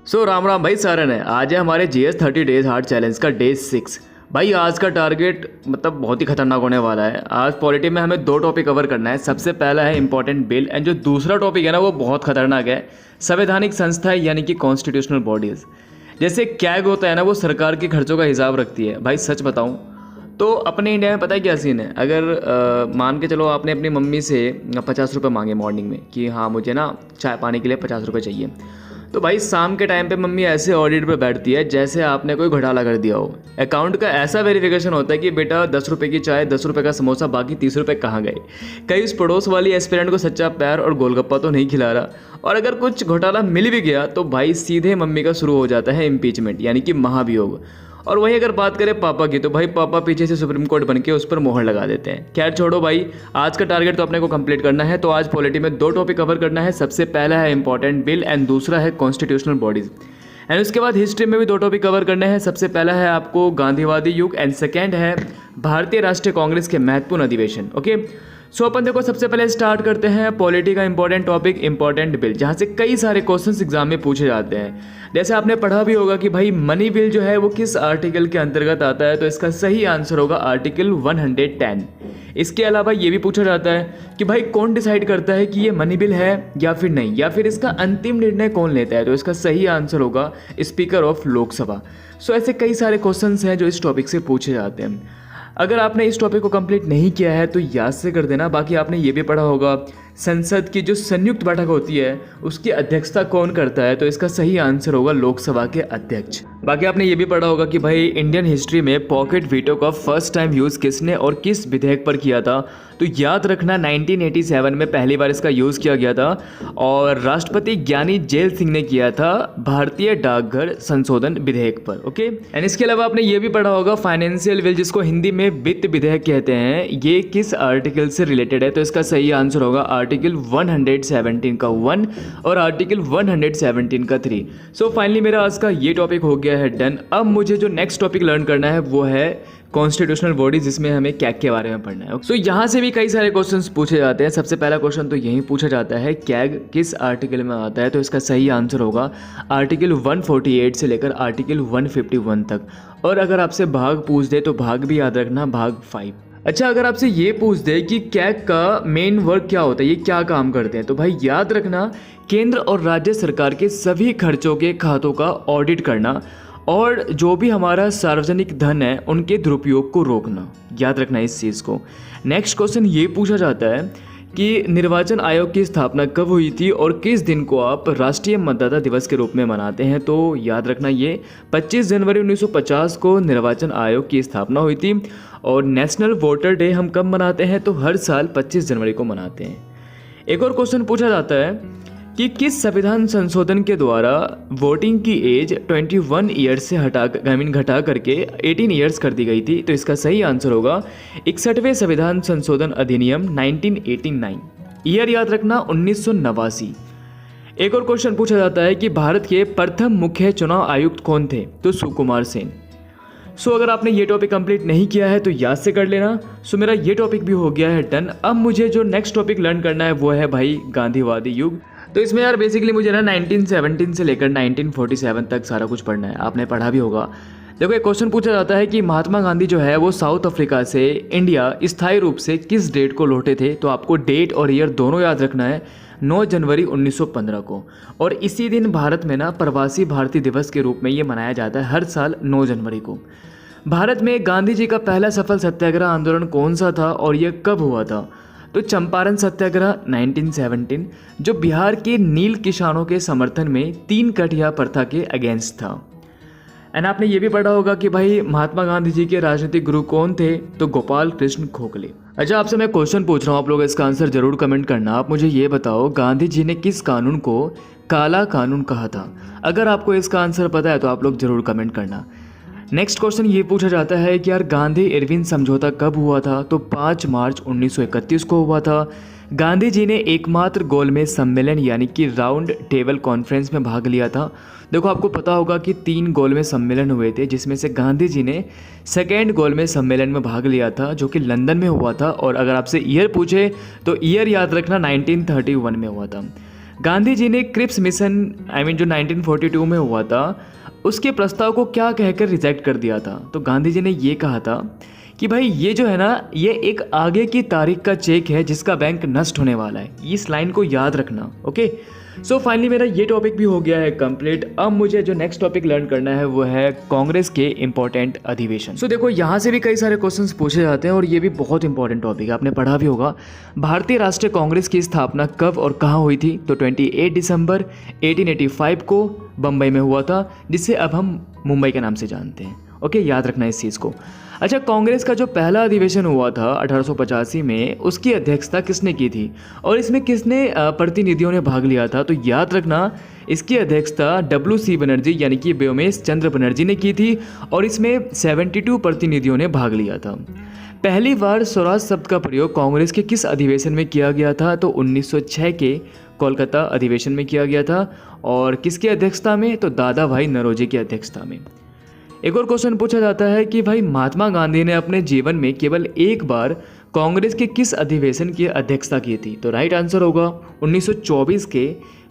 राम राम भाई सारन है। आज है हमारे GS 30 डेज हार्ड चैलेंज का डे 6। भाई आज का टारगेट मतलब बहुत ही खतरनाक होने वाला है। आज पॉलिटी में हमें 2 टॉपिक कवर करना है। सबसे पहला है इंपॉर्टेंट बिल एंड जो दूसरा टॉपिक है ना वो बहुत खतरनाक है, संवैधानिक संस्थाएं यानी कि कॉन्स्टिट्यूशनल बॉडीज़। जैसे कैग होता है ना, वो सरकार के खर्चों का हिसाब रखती है। भाई सच बताऊँ तो अपने इंडिया में पता है क्या सीन है, अगर मान के चलो आपने अपनी मम्मी से 50 रुपये मांगे मॉर्निंग में कि हाँ मुझे ना चाय पानी के लिए 50 रुपये चाहिए, तो भाई शाम के टाइम पे मम्मी ऐसे ऑडिट पे बैठती है जैसे आपने कोई घोटाला कर दिया हो। अकाउंट का ऐसा वेरिफिकेशन होता है कि बेटा 10 रुपये की चाय, 10 रुपये का समोसा, बाकी 30 रुपये कहाँ गए। कहीं उस पड़ोस वाली एस्पिरेंट को सच्चा प्यार और गोलगप्पा तो नहीं खिला रहा। और अगर कुछ घोटाला मिल भी गया तो भाई सीधे मम्मी का शुरू हो जाता है इम्पीचमेंट यानी कि महाभियोग। और वहीं अगर बात करें पापा की, तो भाई पापा पीछे से सुप्रीम कोर्ट बन के उस पर मोहर लगा देते हैं। खैर छोड़ो भाई, आज का टारगेट तो अपने को कंप्लीट करना है। तो आज पॉलिटी में 2 टॉपिक कवर करना है। सबसे पहला है इंपॉर्टेंट बिल एंड दूसरा है कॉन्स्टिट्यूशनल बॉडीज। एंड उसके बाद हिस्ट्री में भी 2 टॉपिक कवर करने हैं। सबसे पहला है आपको गांधीवादी युग एंड सेकेंड है भारतीय राष्ट्रीय कांग्रेस के महत्वपूर्ण अधिवेशन। ओके, सो अपन देखो सबसे पहले स्टार्ट करते हैं पॉलिटी का इंपॉर्टेंट टॉपिक इंपॉर्टेंट बिल, जहाँ से कई सारे क्वेश्चंस एग्जाम में पूछे जाते हैं। जैसे आपने पढ़ा भी होगा कि भाई मनी बिल जो है वो किस आर्टिकल के अंतर्गत आता है, तो इसका सही आंसर होगा आर्टिकल 110। इसके अलावा ये भी पूछा जाता है कि भाई कौन डिसाइड करता है कि ये मनी बिल है या फिर नहीं, या फिर इसका अंतिम निर्णय कौन लेता है, तो इसका सही आंसर होगा स्पीकर ऑफ लोकसभा। सो ऐसे कई सारे क्वेश्चंस हैं जो इस टॉपिक से पूछे जाते हैं। अगर आपने इस टॉपिक को कंप्लीट नहीं किया है तो याद से कर देना। बाकी आपने ये भी पढ़ा होगा संसद की जो संयुक्त बैठक होती है उसकी अध्यक्षता कौन करता है, तो इसका सही आंसर होगा लोकसभा के अध्यक्ष। बाकी आपने ये भी पढ़ा होगा कि भाई इंडियन हिस्ट्री में पॉकेट वीटो का फर्स्ट टाइम यूज़ किसने और किस विधेयक पर किया था, तो याद रखना 1987 में पहली बार इसका यूज़ किया गया था और राष्ट्रपति ज्ञानी जेल सिंह ने किया था भारतीय डाकघर संशोधन विधेयक पर। ओके, एंड इसके अलावा आपने ये भी पढ़ा होगा फाइनेंशियल बिल, जिसको हिंदी में वित्त विधेयक कहते हैं, ये किस आर्टिकल से रिलेटेड है, तो इसका सही आंसर होगा आर्टिकल 117 का 1 और आर्टिकल 117 का 3। सो फाइनली मेरा आज का ये टॉपिक हो गया है डन। अब मुझे जो नेक्स्ट टॉपिक लर्न करना है वो है कॉन्स्टिट्यूशनल बॉडी, जिसमें हमें कैग के बारे में पढ़ना है। सो यहाँ से भी कई सारे क्वेश्चंस पूछे जाते हैं। सबसे पहला क्वेश्चन तो यही पूछा जाता है कैग किस आर्टिकल में आता है, तो इसका सही आंसर होगा आर्टिकल 148 से लेकर आर्टिकल 151 तक। और अगर आपसे भाग पूछ दे तो भाग भी याद रखना, भाग 5। अच्छा, अगर आपसे ये पूछ दे कि कैग का मेन वर्क क्या होता है, ये क्या काम करते हैं, तो भाई याद रखना केंद्र और राज्य सरकार के सभी खर्चों के खातों का ऑडिट करना और जो भी हमारा सार्वजनिक धन है उनके दुरुपयोग को रोकना। याद रखना इस चीज़ को। नेक्स्ट क्वेश्चन ये पूछा जाता है कि निर्वाचन आयोग की स्थापना कब हुई थी और किस दिन को आप राष्ट्रीय मतदाता दिवस के रूप में मनाते हैं, तो याद रखना ये 25 जनवरी 1950 को निर्वाचन आयोग की स्थापना हुई थी। और नेशनल वोटर डे हम कब मनाते हैं, तो हर साल 25 जनवरी को मनाते हैं। एक और क्वेश्चन पूछा जाता है कि किस संविधान संशोधन के द्वारा वोटिंग की एज 21 ईयर्स से घटा करके 18 ईयर्स कर दी गई थी, तो इसका सही आंसर होगा 61वें संविधान संशोधन अधिनियम 1989। ईयर याद रखना 1989। एक और क्वेश्चन पूछा जाता है कि भारत के प्रथम मुख्य चुनाव आयुक्त कौन थे, तो सुकुमार सेन। सो अगर आपने ये टॉपिक कंप्लीट नहीं किया है तो याद से कर लेना। सो मेरा ये टॉपिक भी हो गया है डन। अब मुझे जो नेक्स्ट टॉपिक लर्न करना है वो है भाई गांधीवादी युग। तो इसमें यार बेसिकली मुझे ना 1917 से लेकर 1947 तक सारा कुछ पढ़ना है। आपने पढ़ा भी होगा। देखो एक क्वेश्चन पूछा जाता है कि महात्मा गांधी जो है वो साउथ अफ्रीका से इंडिया स्थायी रूप से किस डेट को लौटे थे, तो आपको डेट और ईयर दोनों याद रखना है। 9 जनवरी 1915 को। और इसी दिन भारत में ना प्रवासी भारतीय दिवस के रूप में ये मनाया जाता है हर साल 9 जनवरी को। भारत में गांधी जी का पहला सफल सत्याग्रह आंदोलन कौन सा था और यह कब हुआ था, तो चंपारण सत्याग्रह 1917, जो बिहार के नील किसानों के समर्थन में 3 कटिया प्रथा के अगेंस्ट था। एंड आपने ये भी पढ़ा होगा कि भाई महात्मा गांधी जी के राजनीतिक गुरु कौन थे, तो गोपाल कृष्ण गोखले। अच्छा, आपसे मैं क्वेश्चन पूछ रहा हूँ, आप लोग इसका आंसर जरूर कमेंट करना। आप मुझे ये बताओ गांधी जी ने किस कानून को काला कानून कहा था। अगर आपको इसका आंसर पता है तो आप लोग जरूर कमेंट करना। नेक्स्ट क्वेश्चन ये पूछा जाता है कि यार गांधी इरविन समझौता कब हुआ था, तो 5 मार्च 1931 को हुआ था। गांधी जी ने एकमात्र गोलमेज सम्मेलन यानी कि राउंड टेबल कॉन्फ्रेंस में भाग लिया था। देखो आपको पता होगा कि 3 गोलमेज सम्मेलन हुए थे, जिसमें से गांधी जी ने सेकेंड गोलमेज सम्मेलन में भाग लिया था जो कि लंदन में हुआ था। और अगर आपसे ईयर पूछे तो ईयर याद रखना 1931 में हुआ था। गांधी जी ने क्रिप्स मिशन जो 1942 में हुआ था उसके प्रस्ताव को क्या कहकर रिजेक्ट कर दिया था। तो गांधी जी ने ये कहा था कि भाई ये जो है ना, ये एक आगे की तारीख का चेक है जिसका बैंक नष्ट होने वाला है। इस लाइन को याद रखना। ओके, सो फाइनली मेरा ये टॉपिक भी हो गया है कंप्लीट। अब मुझे जो नेक्स्ट टॉपिक लर्न करना है वो है कांग्रेस के इंपॉर्टेंट अधिवेशन। सो देखो, यहाँ से भी कई सारे क्वेश्चंस पूछे जाते हैं और ये भी बहुत इंपॉर्टेंट टॉपिक है, आपने पढ़ा भी होगा। भारतीय राष्ट्रीय कांग्रेस की स्थापना कब और कहाँ हुई थी? तो 28 दिसंबर 1885 को बम्बई में हुआ था, जिसे अब हम मुंबई के नाम से जानते हैं। ओके, याद रखना इस चीज़ को। अच्छा, कांग्रेस का जो पहला अधिवेशन हुआ था 1885 में, उसकी अध्यक्षता किसने की थी और इसमें किसने प्रतिनिधियों ने भाग लिया था? तो याद रखना, इसकी अध्यक्षता WC बनर्जी यानी कि व्योमेश चंद्र बनर्जी ने की थी और इसमें 72 प्रतिनिधियों ने भाग लिया था। पहली बार स्वराज शब्द का प्रयोग कांग्रेस के किस अधिवेशन में किया गया था? तो 1906 के कोलकाता अधिवेशन में किया गया था। और किसकी अध्यक्षता में? तो दादा भाई नौरोजी की अध्यक्षता में। एक और क्वेश्चन पूछा जाता है कि भाई महात्मा गांधी ने अपने जीवन में केवल एक बार कांग्रेस के किस अधिवेशन की अध्यक्षता की थी? तो राइट आंसर होगा 1924 के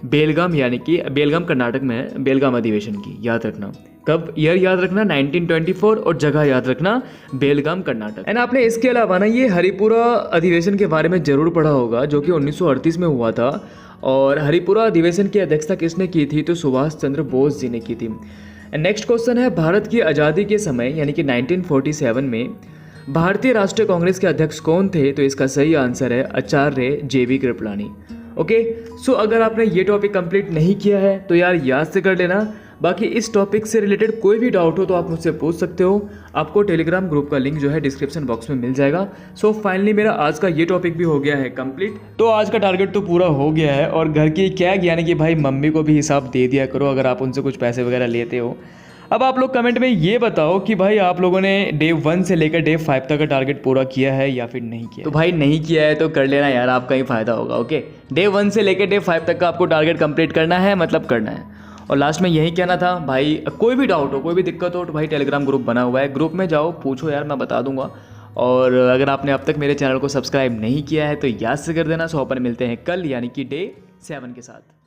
बेलगाम, यानी कि बेलगाम कर्नाटक में है, बेलगाम अधिवेशन की। याद रखना कब, ईयर याद रखना 1924 और जगह याद रखना बेलगाम कर्नाटक। एंड आपने इसके अलावा ना ये हरिपुरा अधिवेशन के बारे में जरूर पढ़ा होगा, जो कि 1938 में हुआ था। और हरिपुरा अधिवेशन की अध्यक्षता किसने की थी? तो सुभाष चंद्र बोस जी ने की थी। नेक्स्ट क्वेश्चन है, भारत की आज़ादी के समय यानी कि 1947 में भारतीय राष्ट्रीय कांग्रेस के अध्यक्ष कौन थे? तो इसका सही आंसर है आचार्य JV कृपलानी। ओके, सो अगर आपने ये टॉपिक कंप्लीट नहीं किया है तो यार याद से कर लेना। बाकी इस टॉपिक से रिलेटेड कोई भी डाउट हो तो आप मुझसे पूछ सकते हो। आपको टेलीग्राम ग्रुप का लिंक जो है डिस्क्रिप्शन बॉक्स में मिल जाएगा। सो फाइनली मेरा आज का ये टॉपिक भी हो गया है कंप्लीट। तो आज का टारगेट तो पूरा हो गया है। और घर की कैग यानी कि भाई मम्मी को भी हिसाब दे दिया करो अगर आप उनसे कुछ पैसे वगैरह लेते हो। अब आप लोग कमेंट में ये बताओ कि भाई आप लोगों ने डे 1 से लेकर डे 5 तक का टारगेट पूरा किया है या फिर नहीं किया। तो भाई नहीं किया है तो कर लेना यार, आपका ही फायदा होगा। ओके, डे 1 से लेकर डे 5 तक का आपको टारगेट कंप्लीट करना है, मतलब करना है। और लास्ट में यही कहना था भाई, कोई भी डाउट हो, कोई भी दिक्कत हो तो भाई टेलीग्राम ग्रुप बना हुआ है, ग्रुप में जाओ, पूछो यार, मैं बता दूंगा। और अगर आपने अब तक मेरे चैनल को सब्सक्राइब नहीं किया है तो याद से कर देना। सो अपन मिलते हैं कल यानी कि डे 7 के साथ।